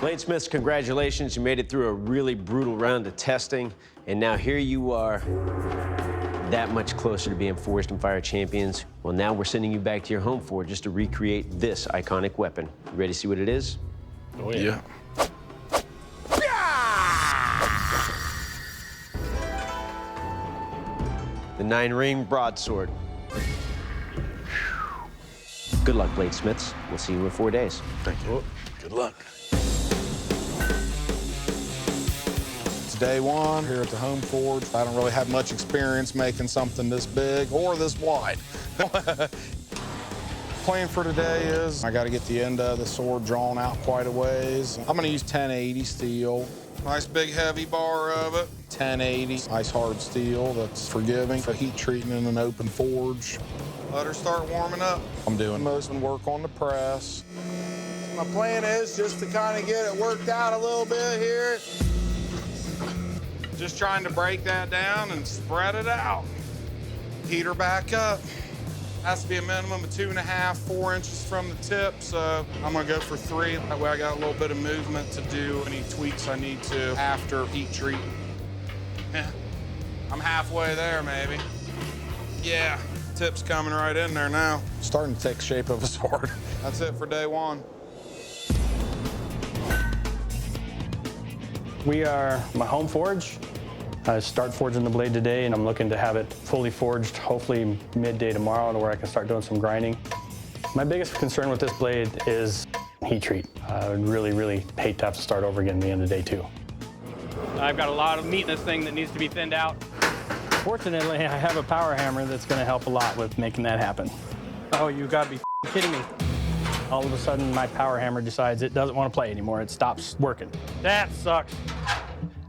Bladesmiths, congratulations. You made it through a really brutal round of testing, and now here you are, that much closer to being Forged in Fire champions. Well, now we're sending you back to your home forge just to recreate this iconic weapon. You ready to see what it is? Oh, yeah. The 9-ring broadsword. Good luck, Bladesmiths. We'll see you in 4 days. Thank you. Good luck. It's day one here at the home forge. I don't really have much experience making something this big or this wide. Plan for today is I got to get the end of the sword drawn out quite a ways. I'm going to use 1080 steel. Nice big heavy bar of it. 1080, nice hard steel that's forgiving for heat treating in an open forge. Let her start warming up. I'm doing most of the work on the press. My plan is just to kind of get it worked out a little bit here. Just trying to break that down and spread it out. Heat her back up. Has to be a minimum of 2.5, 4 inches from the tip, so I'm gonna go for 3. That way I got a little bit of movement to do any tweaks I need to after heat treat. I'm halfway there, maybe. Yeah, tip's coming right in there now. Starting to take the shape of a sword. That's it for day one. We are my home forge. I start forging the blade today, and I'm looking to have it fully forged, hopefully midday tomorrow, to where I can start doing some grinding. My biggest concern with this blade is heat treat. I would really hate to have to start over again at the end of day 2. I've got a lot of meat in this thing that needs to be thinned out. Fortunately, I have a power hammer that's going to help a lot with making that happen. Oh, you gotta be kidding me. All of a sudden, my power hammer decides it doesn't want to play anymore. It stops working. That sucks.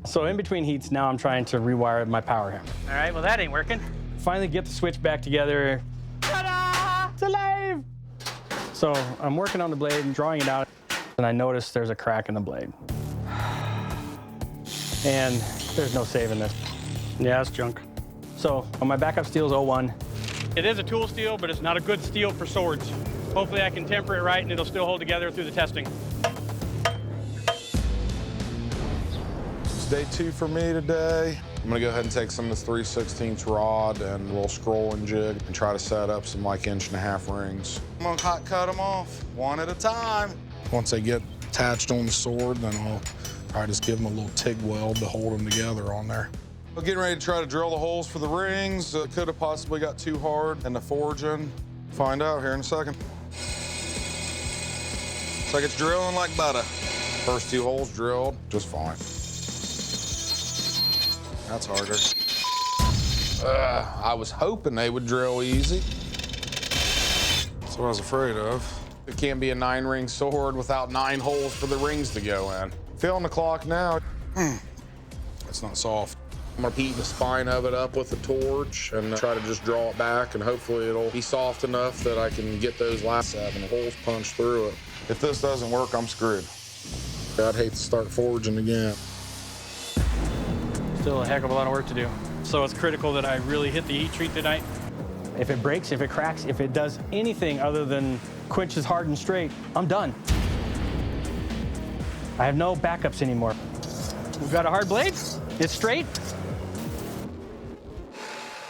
So in between heats, now I'm trying to rewire my power hammer. All right, well, that ain't working. Finally get the switch back together. Ta-da! It's alive! So I'm working on the blade and drawing it out, and I notice there's a crack in the blade. And there's no saving this. Yeah, it's junk. So on my backup steel is 01. It is a tool steel, but it's not a good steel for swords. Hopefully I can temper it right and it'll still hold together through the testing. It's day 2 for me today. I'm gonna go ahead and take some of this 3/16 rod and a little scrolling jig and try to set up some like 1.5 rings. I'm gonna hot cut them off one at a time. Once they get attached on the sword, then I'll probably just give them a little TIG weld to hold them together on there. We're getting ready to try to drill the holes for the rings. Could have possibly got too hard in the forging. Find out here in a second. Looks like it's drilling like butter. First 2 holes drilled, just fine. That's harder. I was hoping they would drill easy. That's what I was afraid of. It can't be a 9-ring sword without 9 holes for the rings to go in. Feeling the clock now. It's not soft. I'm gonna heat the spine of it up with the torch and try to just draw it back, and hopefully it'll be soft enough that I can get those last 7 holes punched through it. If this doesn't work, I'm screwed. I'd hate to start forging again. Still a heck of a lot of work to do. So it's critical that I really hit the heat treat tonight. If it breaks, if it cracks, if it does anything other than quenches hard and straight, I'm done. I have no backups anymore. We've got a hard blade. It's straight.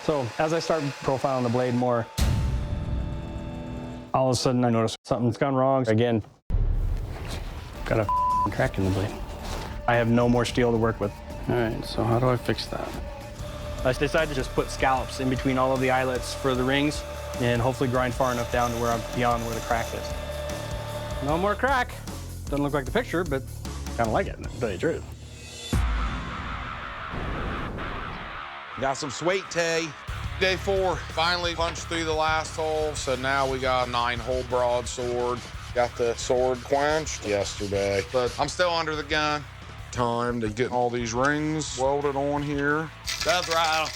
So as I start profiling the blade more, all of a sudden I notice something's gone wrong. Again, got a crack in the blade. I have no more steel to work with. All right, so how do I fix that? I decided to just put scallops in between all of the eyelets for the rings and hopefully grind far enough down to where I'm beyond where the crack is. No more crack. Doesn't look like the picture, but Kind of like it, to tell you the truth. Got some sweet tea. Day 4, finally punched through the last hole, so now we got a 9-hole broadsword. Got the sword quenched yesterday, but I'm still under the gun. Time to get all these rings welded on here. That's right.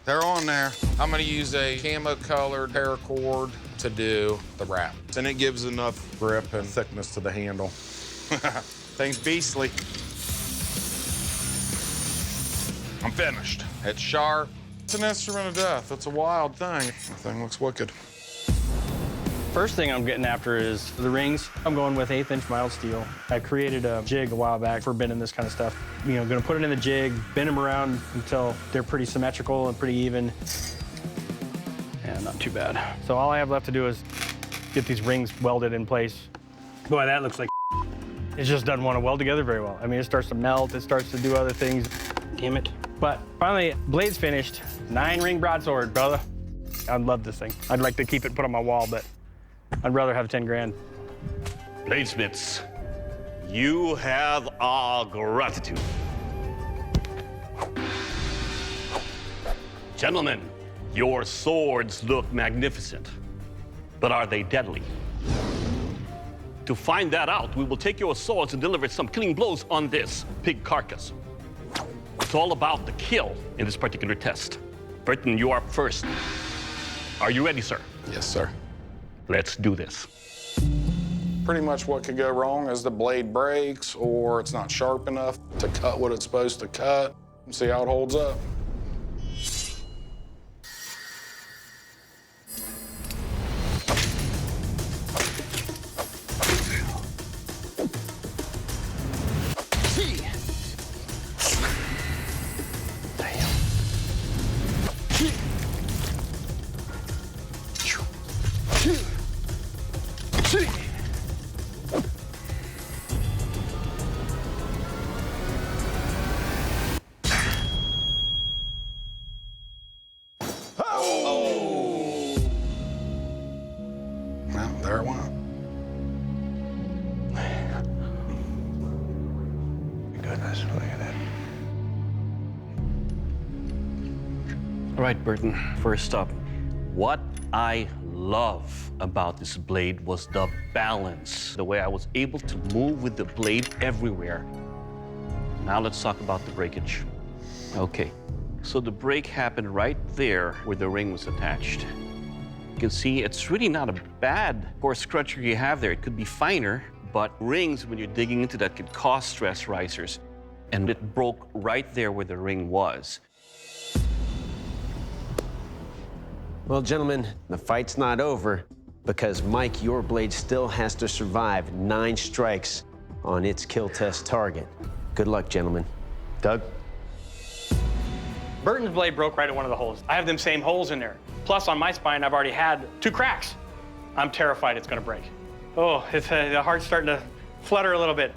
They're on there. I'm gonna use a camo-colored paracord to do the wrap. And it gives enough grip and thickness to the handle. Thing's beastly. I'm finished. It's sharp. It's an instrument of death. It's a wild thing. The thing looks wicked. First thing I'm getting after is the rings. I'm going with 1/8" mild steel. I created a jig a while back for bending this kind of stuff. You know, gonna put it in the jig, bend them around until they're pretty symmetrical and pretty even. Yeah, not too bad. So all I have left to do is get these rings welded in place. Boy, that looks like it just doesn't want to weld together very well. I mean, it starts to melt, it starts to do other things. Damn it. But finally, blade's finished. 9-ring broadsword, brother. I love this thing. I'd like to keep it put on my wall, but I'd rather have 10 grand. Bladesmiths, you have our gratitude. Gentlemen, your swords look magnificent, but are they deadly? To find that out, we will take your swords and deliver some killing blows on this pig carcass. It's all about the kill in this particular test. Burton, you are up first. Are you ready, sir? Yes, sir. Let's do this. Pretty much what could go wrong is the blade breaks or it's not sharp enough to cut what it's supposed to cut. See how it holds up. Well, there it went. Goodness, look at that. All right, Burton, first up, what I love about this blade was the balance, the way I was able to move with the blade everywhere. Now let's talk about the breakage. Okay, so the break happened right there where the ring was attached. You can see it's really not a bad coarse cruncher you have there. It could be finer, but rings, when you're digging into that, could cause stress risers. And it broke right there where the ring was. Well, gentlemen, the fight's not over because Mike, your blade still has to survive 9 strikes on its kill test target. Good luck, gentlemen. Doug? Burton's blade broke right at one of the holes. I have them same holes in there. Plus, on my spine, I've already had 2 cracks. I'm terrified it's gonna break. Oh, the heart's starting to flutter a little bit.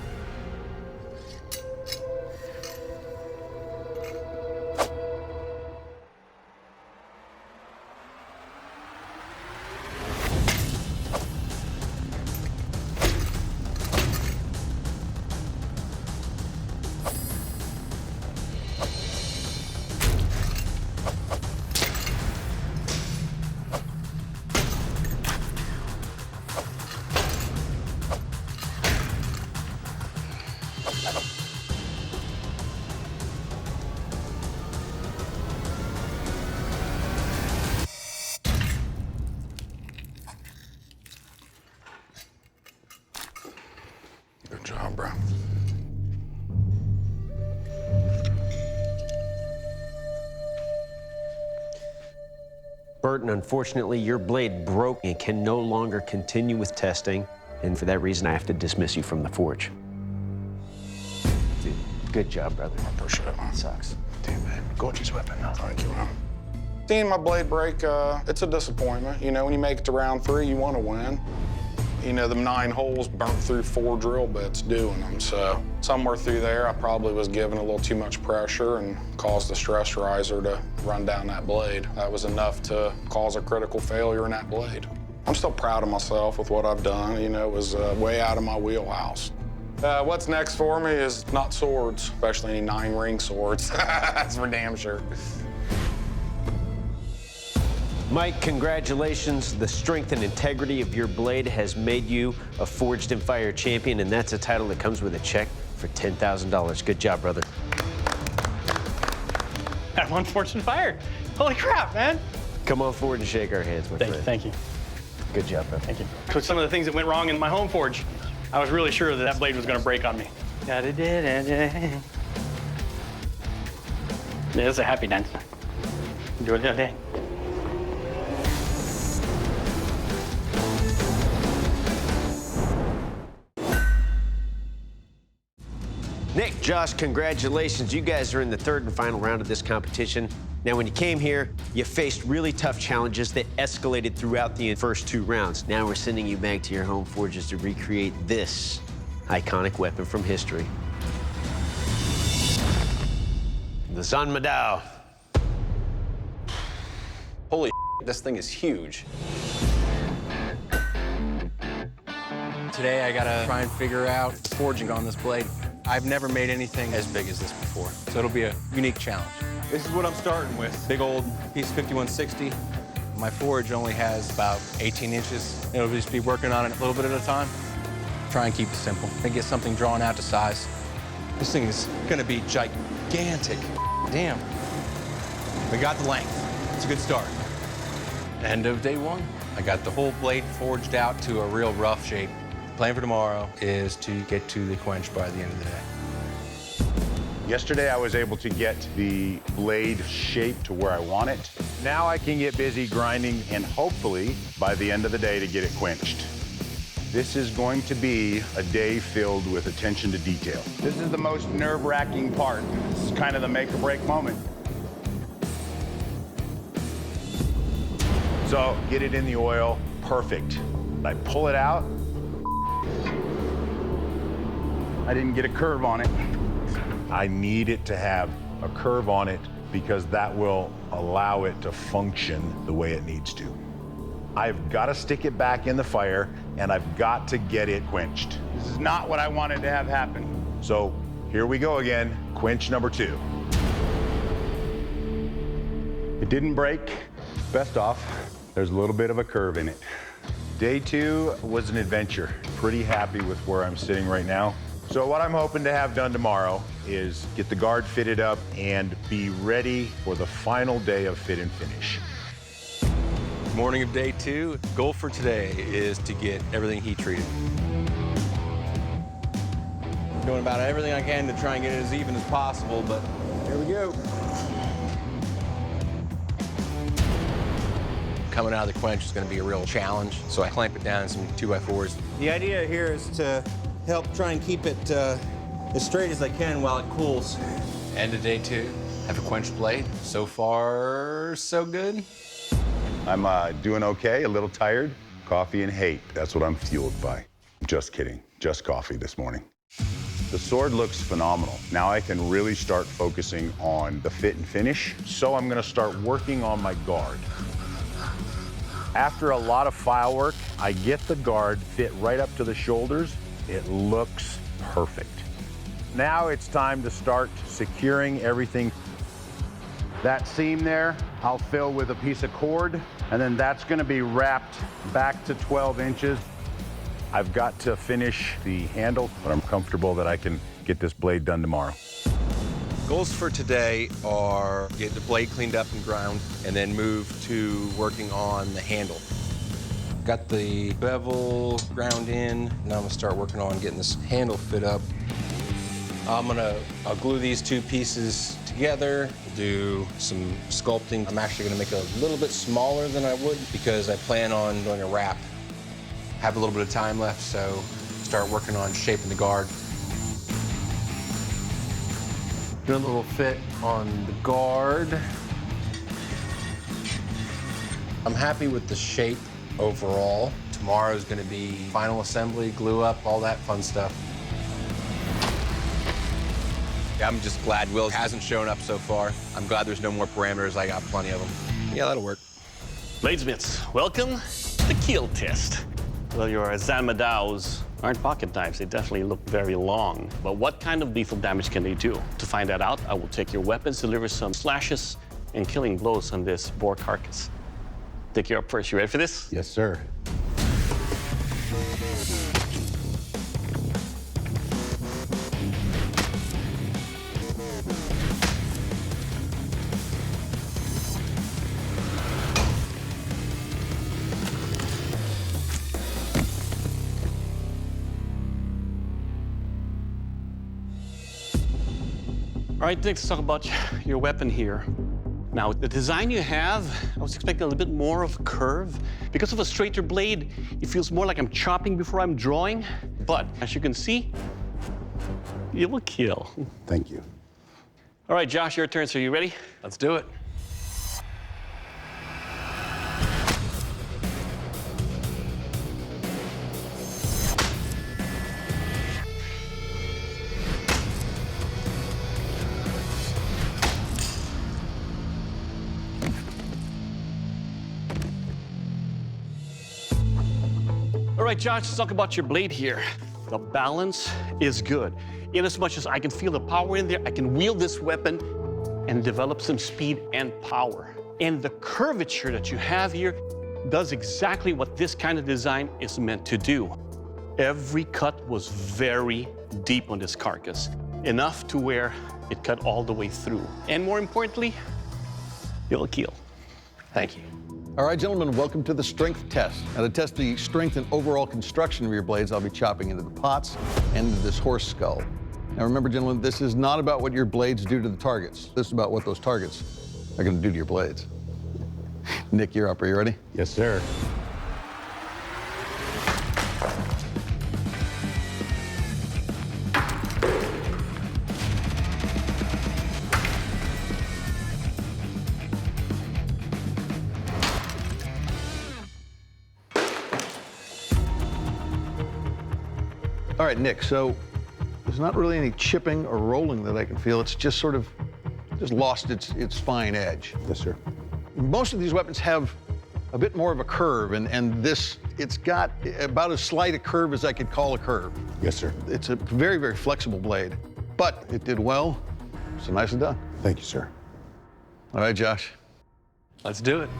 Good job, bro. Burton, unfortunately, your blade broke and can no longer continue with testing. And for that reason, I have to dismiss you from the forge. Dude, good job, brother. I appreciate it, man. Sucks. Damn, man. Gorgeous weapon, huh? Thank you, man. Seeing my blade break, it's a disappointment. You know, when you make it to round 3, you want to win. You know, the 9 holes burnt through 4 drill bits doing them. So somewhere through there, I probably was given a little too much pressure and caused the stress riser to run down that blade. That was enough to cause a critical failure in that blade. I'm still proud of myself with what I've done. You know, it was way out of my wheelhouse. What's next for me is not swords, especially any 9-ring swords. That's for damn sure. Mike, congratulations. The strength and integrity of your blade has made you a Forged in Fire champion, and that's a title that comes with a check for $10,000. Good job, brother. I won Forged in Fire. Holy crap, man. Come on forward and shake our hands, my friend. Thank you. Good job, brother. Thank you. With some of the things that went wrong in my home forge, I was really sure that that blade was going to break on me. Yeah, it's a happy dance. Do it. Nick, Josh, congratulations. You guys are in the third and final round of this competition. Now, when you came here, you faced really tough challenges that escalated throughout the first 2 rounds. Now we're sending you back to your home forges to recreate this iconic weapon from history. The Sun Madaw. Holy shit, this thing is huge. Today I gotta try and figure out forging on this blade. I've never made anything as big as this before, so it'll be a unique challenge. This is what I'm starting with. Big old piece of 5160. My forge only has about 18 inches. It'll just be working on it a little bit at a time. Try and keep it simple and get something drawn out to size. This thing is gonna be gigantic. Damn. We got the length. It's a good start. End of day 1. I got the whole blade forged out to a real rough shape. The plan for tomorrow is to get to the quench by the end of the day. Yesterday, I was able to get the blade shape to where I want it. Now I can get busy grinding and hopefully, by the end of the day, to get it quenched. This is going to be a day filled with attention to detail. This is the most nerve-wracking part. This is kind of the make-or-break moment. So, get it in the oil, perfect. I pull it out. I didn't get a curve on it. I need it to have a curve on it because that will allow it to function the way it needs to. I've got to stick it back in the fire and I've got to get it quenched. This is not what I wanted to have happen. So here we go again, quench number 2. It didn't break. Best off, there's a little bit of a curve in it. Day 2 was an adventure. Pretty happy with where I'm sitting right now. So what I'm hoping to have done tomorrow is get the guard fitted up and be ready for the final day of fit and finish. Morning of day 2. Goal for today is to get everything heat treated. Doing about everything I can to try and get it as even as possible, but here we go. Coming out of the quench is going to be a real challenge, so I clamp it down in some 2x4s. The idea here is to help try and keep it as straight as I can while it cools. End of day 2. Have a quenched blade. So far, so good. I'm doing okay, a little tired. Coffee and hate, that's what I'm fueled by. Just kidding, just coffee this morning. The sword looks phenomenal. Now I can really start focusing on the fit and finish. So I'm gonna start working on my guard. After a lot of file work, I get the guard fit right up to the shoulders. It looks perfect. Now it's time to start securing everything. That seam there, I'll fill with a piece of cord, and then that's gonna be wrapped back to 12 inches. I've got to finish the handle, but I'm comfortable that I can get this blade done tomorrow. Goals for today are get the blade cleaned up and ground, and then move to working on the handle. Got the bevel ground in. Now I'm gonna start working on getting this handle fit up. I'll glue these 2 pieces together, do some sculpting. I'm actually gonna make it a little bit smaller than I would because I plan on doing a wrap. Have a little bit of time left, so start working on shaping the guard. Doing a little fit on the guard. I'm happy with the shape overall. Tomorrow's gonna be final assembly, glue up, all that fun stuff. Yeah, I'm just glad Will hasn't shown up so far. I'm glad there's no more parameters. I got plenty of them. Yeah, that'll work. Bladesmiths, welcome to the kill test. Well, your Sun Madaws aren't pocket knives. They definitely look very long. But what kind of lethal damage can they do? To find that out, I will take your weapons, deliver some slashes and killing blows on this boar carcass. Dick, you're up first. You ready for this? Yes, sir. All right, Dick, let's talk about your weapon here. Now, the design you have, I was expecting a little bit more of a curve. Because of a straighter blade, it feels more like I'm chopping before I'm drawing. But as you can see, You will kill. Thank you. All right, Josh, your turn. So you ready? Let's do it. All right, Josh, let's talk about your blade here. The balance is good. In as much as I can feel the power in there, I can wield this weapon and develop some speed and power. And the curvature that you have here does exactly what this kind of design is meant to do. Every cut was very deep on this carcass, enough to where it cut all the way through. And more importantly, it'll kill. Thank you. All right, gentlemen, welcome to the strength test. Now, to test the strength and overall construction of your blades, I'll be chopping into the pots and into this horse skull. Now, remember, gentlemen, this is not about what your blades do to the targets. This is about what those targets are going to do to your blades. Nick, you're up. Are you ready? Yes, sir. All right, Nick, so there's not really any chipping or rolling that I can feel. It's just sort of lost its fine edge. Yes, sir. Most of these weapons have a bit more of a curve, and this, it's got about as slight a curve as I could call a curve. Yes, sir. It's a very, very flexible blade, but it did well, so nicely done. Thank you, sir. All right, Josh. Let's do it.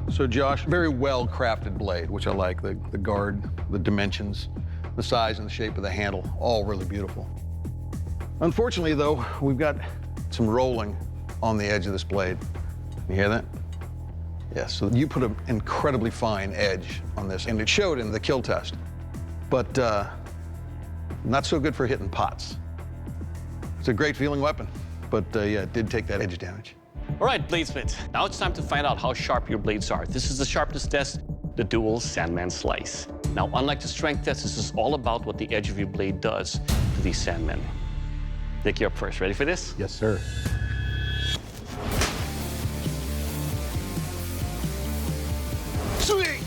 So Josh, very well crafted blade, which I like. The guard, the dimensions, the size and the shape of the handle, all really beautiful. Unfortunately though, we've got some rolling on the edge of this blade. You hear that? Yeah, so you put an incredibly fine edge on this, and it showed in the kill test. But not so good for hitting pots. It's a great feeling weapon, but yeah, it did take that edge damage. All right, bladesmiths, now it's time to find out how sharp your blades are. This is the sharpness test, the dual Sandman slice. Now, unlike the strength test, this is all about what the edge of your blade does to these Sandmen. Nick, you're up first. Ready for this? Yes, sir. Swing!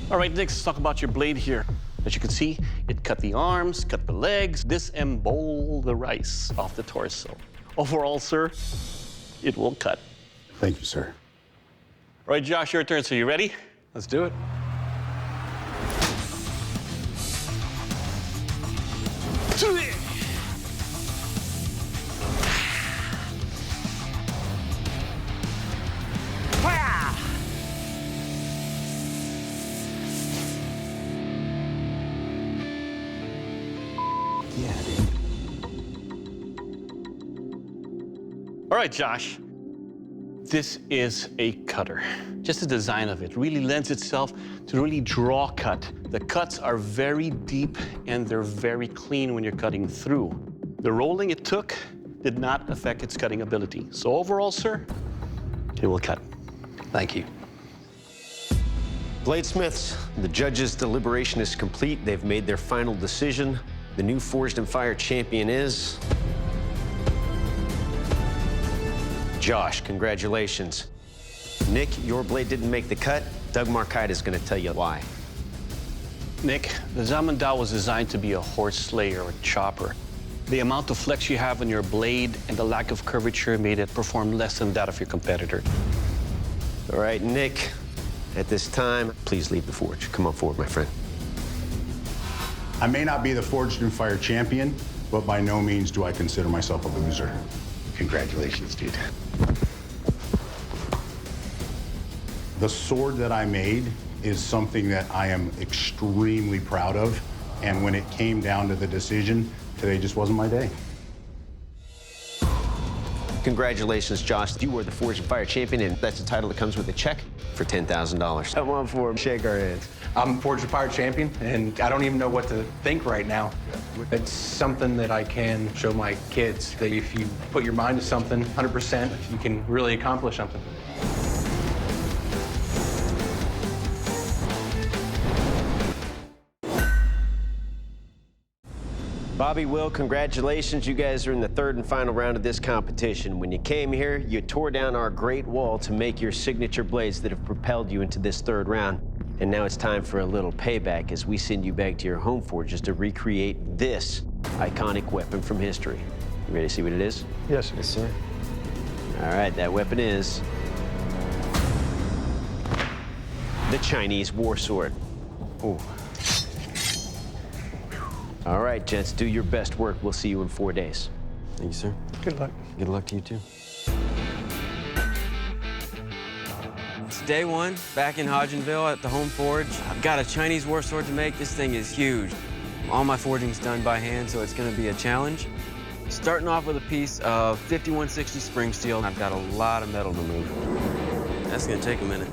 All right, Nick, let's talk about your blade here. As you can see, it cut the arms, cut the legs, disemboweled the rice off the torso. Overall, sir, it will cut. Thank you, sir. All right, Josh, your turn. So you ready? Let's do it. All right, Josh. This is a cutter. Just the design of it really lends itself to really draw cut. The cuts are very deep and they're very clean when you're cutting through. The rolling it took did not affect its cutting ability. So overall, sir, it will cut. Thank you. Bladesmiths, the judges' deliberation is complete. They've made their final decision. The new Forged in Fire champion is Josh. Congratulations. Nick, your blade didn't make the cut. Doug Markite is going to tell you why. Nick, the Sun Madaw was designed to be a horse slayer or chopper. The amount of flex you have on your blade and the lack of curvature made it perform less than that of your competitor. All right, Nick, at this time, please leave the forge. Come on forward, my friend. I may not be the Forged in Fire champion, but by no means do I consider myself a loser. Congratulations, dude. The sword that I made is something that I am extremely proud of, and when it came down to the decision, today just wasn't my day. Congratulations, Josh. You were the Forged and Fire champion, and that's a title that comes with a check for $10,000. Come on for him, shake our hands. I'm Forged and Fire champion, and I don't even know what to think right now. It's something that I can show my kids, that if you put your mind to something 100%, you can really accomplish something. Bobby, Will, congratulations. You guys are in the third and final round of this competition. When you came here, you tore down our great wall to make your signature blades that have propelled you into this third round. And now it's time for a little payback as we send you back to your home forges to recreate this iconic weapon from history. You ready to see what it is? Yes. Yes, sir. All right, that weapon is the Chinese war sword. Ooh. All right, gents, do your best work. We'll see you in 4 days. Thank you, sir. Good luck. Good luck to you, too. It's day one, back in Hodgenville at the home forge. I've got a Chinese war sword to make. This thing is huge. All my forging's done by hand, so it's gonna be a challenge. Starting off with a piece of 5160 spring steel. I've got a lot of metal to move. That's gonna take a minute.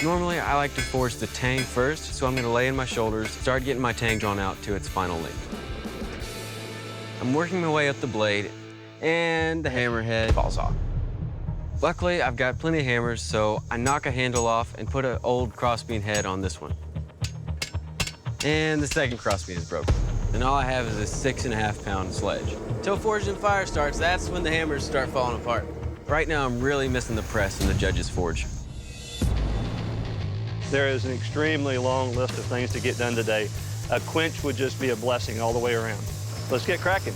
Normally, I like to forge the tang first, so I'm gonna lay in my shoulders, start getting my tang drawn out to its final length. I'm working my way up the blade, and the hammerhead falls off. Luckily, I've got plenty of hammers, so I knock a handle off and put an old crossbeam head on this one. And the second crossbeam is broken. And all I have is a 6.5-pound sledge. Till Forged and Fire starts, that's when the hammers start falling apart. Right now, I'm really missing the press in the judge's forge. There is an extremely long list of things to get done today. A quench would just be a blessing all the way around. Let's get cracking.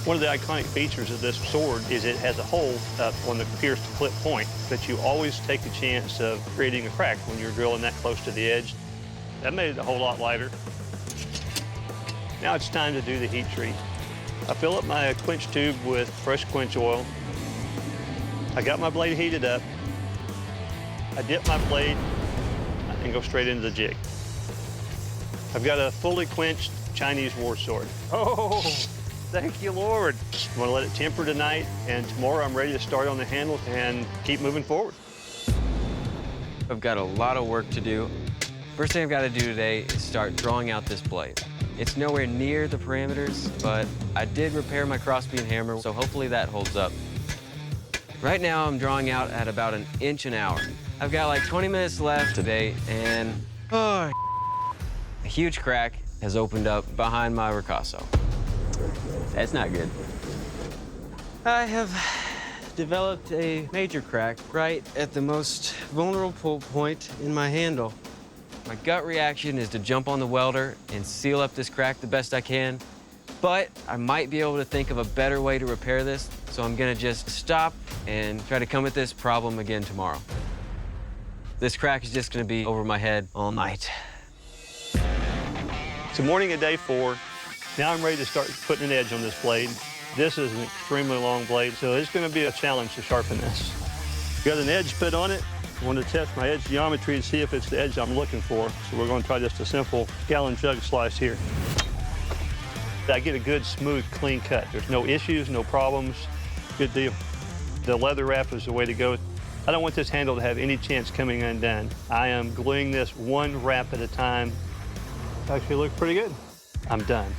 One of the iconic features of this sword is it has a hole up on the pierced clip point, but you always take the chance of creating a crack when you're drilling that close to the edge. That made it a whole lot lighter. Now it's time to do the heat treat. I fill up my quench tube with fresh quench oil. I got my blade heated up. I dip my blade and go straight into the jig. I've got a fully quenched Chinese war sword. Oh, thank you, Lord. I'm gonna let it temper tonight, and tomorrow I'm ready to start on the handle and keep moving forward. I've got a lot of work to do. First thing I've got to do today is start drawing out this blade. It's nowhere near the parameters, but I did repair my crossbeam hammer, so hopefully that holds up. Right now, I'm drawing out at about 1 inch an hour. I've got like 20 minutes left today, and a huge crack has opened up behind my ricasso. That's not good. I have developed a major crack right at the most vulnerable point in my handle. My gut reaction is to jump on the welder and seal up this crack the best I can, but I might be able to think of a better way to repair this, so I'm gonna just stop and try to come at this problem again tomorrow. This crack is just gonna be over my head all night. It's the morning of day 4. Now I'm ready to start putting an edge on this blade. This is an extremely long blade, so it's gonna be a challenge to sharpen this. Got an edge put on it. I want to test my edge geometry to see if it's the edge I'm looking for. So we're gonna try just a simple gallon jug slice here. I get a good, smooth, clean cut. There's no issues, no problems. Good deal. The leather wrap is the way to go. I don't want this handle to have any chance coming undone. I am gluing this one wrap at a time. Actually looks pretty good. I'm done.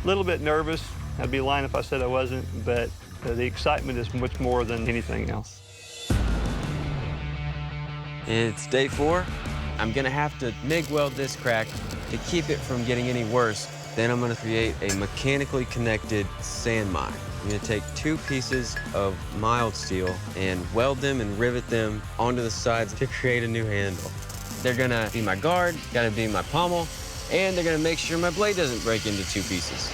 A little bit nervous. I'd be lying if I said I wasn't, but the excitement is much more than anything else. It's day 4. I'm gonna have to MIG weld this crack to keep it from getting any worse. Then I'm gonna create a mechanically connected sand mine. I'm gonna take 2 pieces of mild steel and weld them and rivet them onto the sides to create a new handle. They're gonna be my guard, gotta be my pommel, and they're gonna make sure my blade doesn't break into 2 pieces.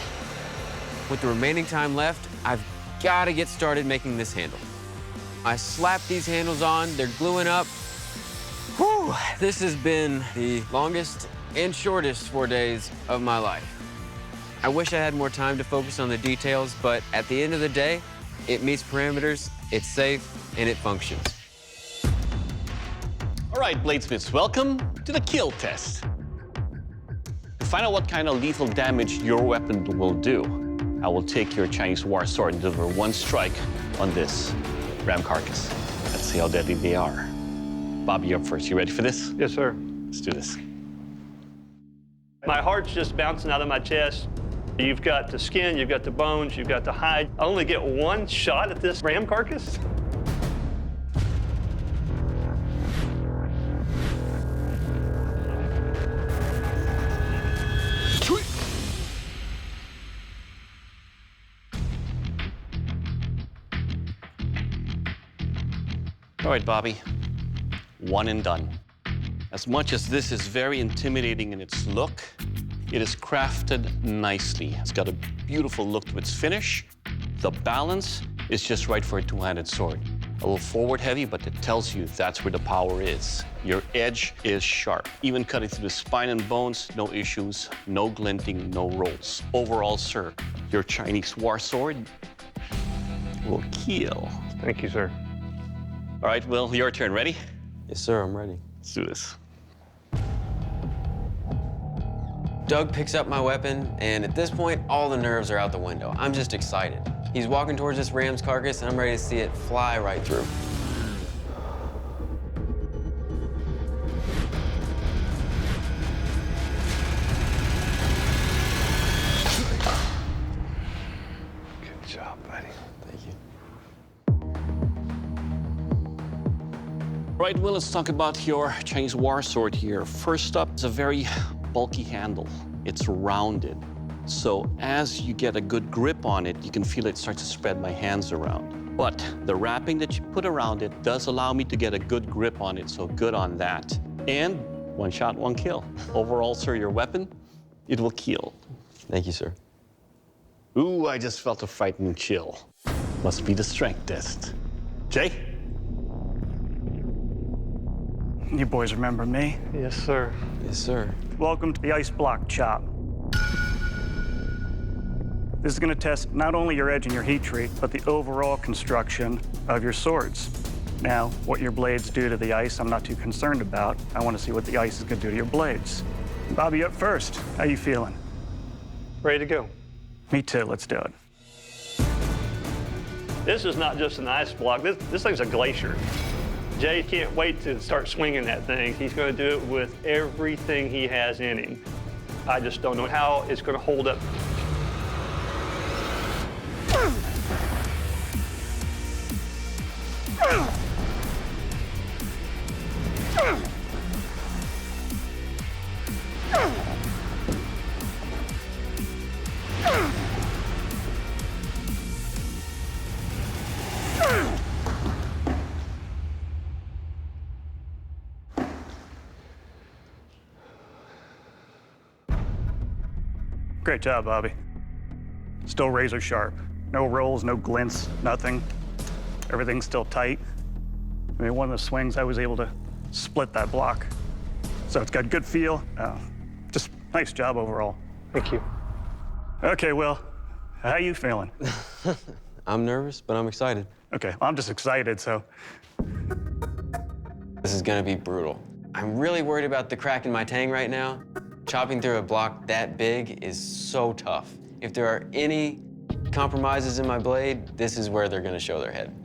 With the remaining time left, I've gotta get started making this handle. I slap these handles on, they're gluing up. Whew, this has been the longest and shortest 4 days of my life. I wish I had more time to focus on the details, but at the end of the day, it meets parameters, it's safe, and it functions. All right, bladesmiths, welcome to the kill test. To find out what kind of lethal damage your weapon will do, I will take your Chinese war sword and deliver one strike on this ram carcass. Let's see how deadly they are. Bobby, you're up first. You ready for this? Yes, sir. Let's do this. My heart's just bouncing out of my chest. You've got the skin, you've got the bones, you've got the hide. I only get one shot at this ram carcass? All right, Bobby, one and done. As much as this is very intimidating in its look, it is crafted nicely. It's got a beautiful look to its finish. The balance is just right for a two-handed sword. A little forward heavy, but it tells you that's where the power is. Your edge is sharp. Even cutting through the spine and bones, no issues, no glinting, no rolls. Overall, sir, your Chinese war sword will kill. Thank you, sir. All right, Will, your turn. Ready? Yes, sir, I'm ready. Let's do this. Doug picks up my weapon, and at this point, all the nerves are out the window. I'm just excited. He's walking towards this ram's carcass, and I'm ready to see it fly right through. Good job, buddy. Thank you. Right, Will, let's talk about your Chinese war sword here. First up, it's a very bulky handle. It's rounded. So as you get a good grip on it, you can feel it start to spread my hands around. But the wrapping that you put around it does allow me to get a good grip on it, so good on that. And one shot, one kill. Overall, sir, your weapon, it will kill. Thank you, sir. Ooh, I just felt a frightening chill. Must be the strength test. Jay? You boys remember me? Yes, sir. Yes, sir. Welcome to the ice block chop. This is going to test not only your edge and your heat treat, but the overall construction of your swords. Now, what your blades do to the ice, I'm not too concerned about. I want to see what the ice is going to do to your blades. Bobby, up first. How you feeling? Ready to go. Me too. Let's do it. This is not just an ice block. This thing's a glacier. Jay can't wait to start swinging that thing. He's going to do it with everything he has in him. I just don't know how it's going to hold up. Great job, Bobby. Still razor sharp. No rolls, no glints, nothing. Everything's still tight. I mean, one of the swings, I was able to split that block. So it's got good feel. Just nice job overall. Thank you. Okay, Will, how you feeling? I'm nervous, but I'm excited. Okay, I'm just excited, so. This is gonna be brutal. I'm really worried about the crack in my tang right now. Chopping through a block that big is so tough. If there are any compromises in my blade, this is where they're gonna show their head.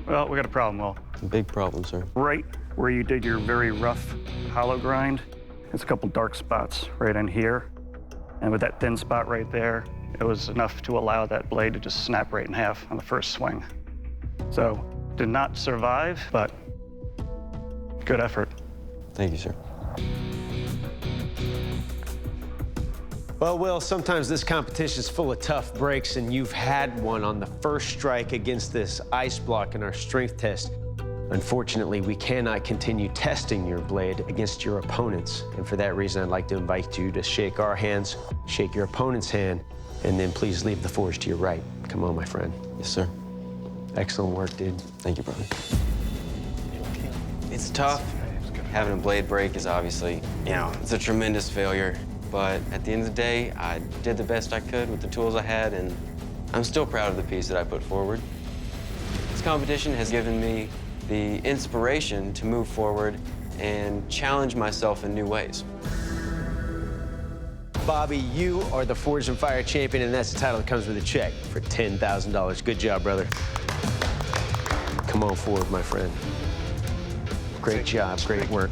Well, we got a problem, Will. Big problem, sir. Right where you did your very rough hollow grind, there's a couple dark spots right in here. And with that thin spot right there, it was enough to allow that blade to just snap right in half on the first swing. So, did not survive, but good effort. Thank you, sir. Well, Will, sometimes this competition is full of tough breaks, and you've had one on the first strike against this ice block in our strength test. Unfortunately, we cannot continue testing your blade against your opponents. And for that reason, I'd like to invite you to shake our hands, shake your opponent's hand, and then please leave the forge to your right. Come on, my friend. Yes, sir. Excellent work, dude. Thank you, brother. It's tough. Having a blade break is obviously, it's a tremendous failure. But at the end of the day, I did the best I could with the tools I had, and I'm still proud of the piece that I put forward. This competition has given me the inspiration to move forward and challenge myself in new ways. Bobby, you are the Forged in Fire champion, and that's the title that comes with a check for $10,000. Good job, brother. Come on forward, my friend. Great job, great work.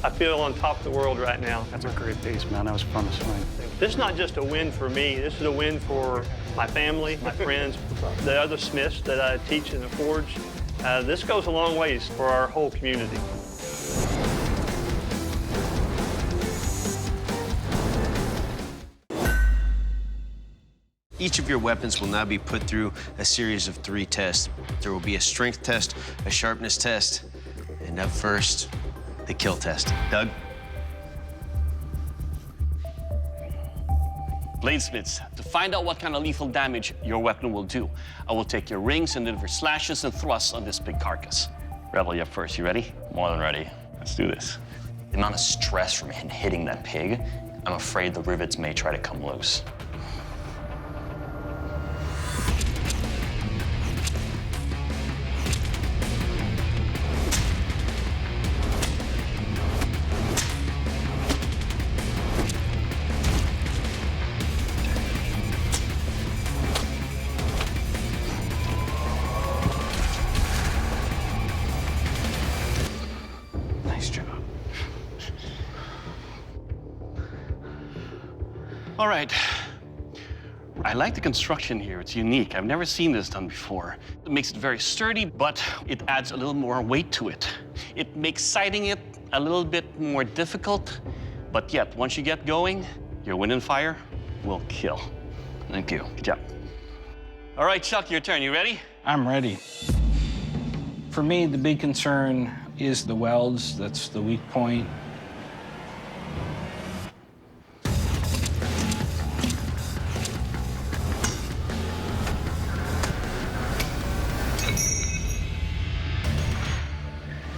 I feel on top of the world right now. That's a great piece, man. That was fun to swing. This is not just a win for me. This is a win for my family, my friends, the other smiths that I teach in the forge. This goes a long ways for our whole community. Each of your weapons will now be put through a series of 3 tests. There will be a strength test, a sharpness test, and up first, the kill test. Doug? Bladesmiths, to find out what kind of lethal damage your weapon will do, I will take your rings and deliver slashes and thrusts on this big carcass. Rebel, you're up first. You ready? More than ready. Let's do this. The amount of stress from hitting that pig, I'm afraid the rivets may try to come loose. All right. I like the construction here. It's unique. I've never seen this done before. It makes it very sturdy, but it adds a little more weight to it. It makes sighting it a little bit more difficult, but yet, once you get going, your wind and fire will kill. Thank you. Good job. All right, Chuck, your turn. You ready? I'm ready. For me, the big concern is the welds. That's the weak point.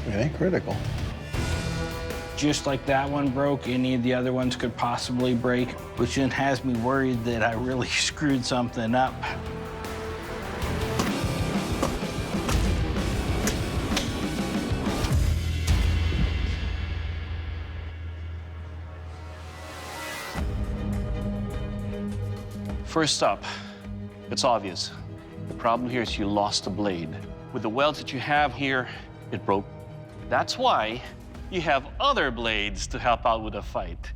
It ain't critical. Just like that one broke, any of the other ones could possibly break, which then has me worried that I really screwed something up. First up, it's obvious. The problem here is you lost the blade. With the welds that you have here, it broke. That's why you have other blades to help out with the fight.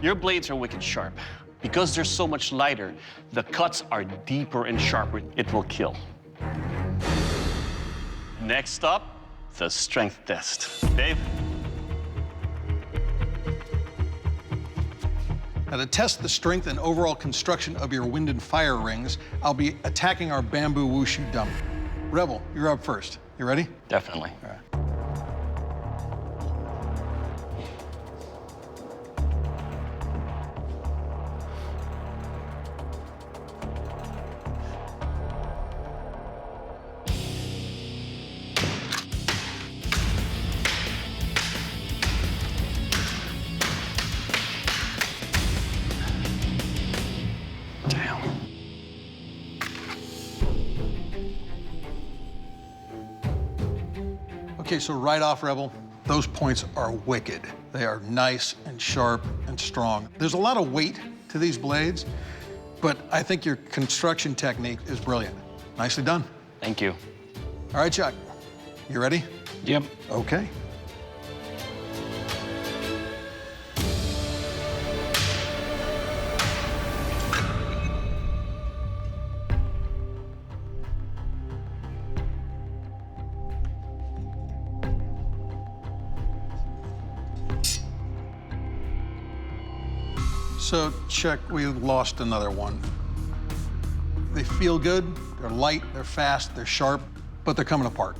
Your blades are wicked sharp. Because they're so much lighter, the cuts are deeper and sharper. It will kill. Next up, the strength test. Dave? Now, to test the strength and overall construction of your wind and fire rings, I'll be attacking our bamboo wushu dummy. Rebel, you're up first. You ready? Definitely. All right. Okay, so right off, Rebel, those points are wicked. They are nice and sharp and strong. There's a lot of weight to these blades, but I think your construction technique is brilliant. Nicely done. Thank you. All right, Chuck, you ready? Yep. Okay. So, Chuck, we lost another one. They feel good, they're light, they're fast, they're sharp, but they're coming apart.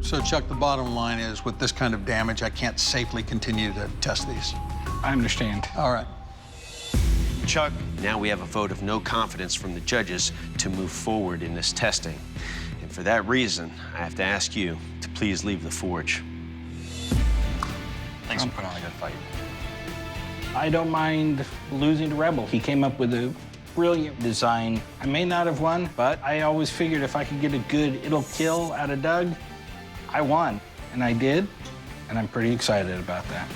So, Chuck, the bottom line is, with this kind of damage, I can't safely continue to test these. I understand. All right. Chuck, Now we have a vote of no confidence from the judges to move forward in this testing. And for that reason, I have to ask you to please leave the forge. Thanks for putting on a good fight. I don't mind losing to Rebel. He came up with a brilliant design. I may not have won, but I always figured if I could get a good it'll kill out of Doug, I won. And I did, and I'm pretty excited about that.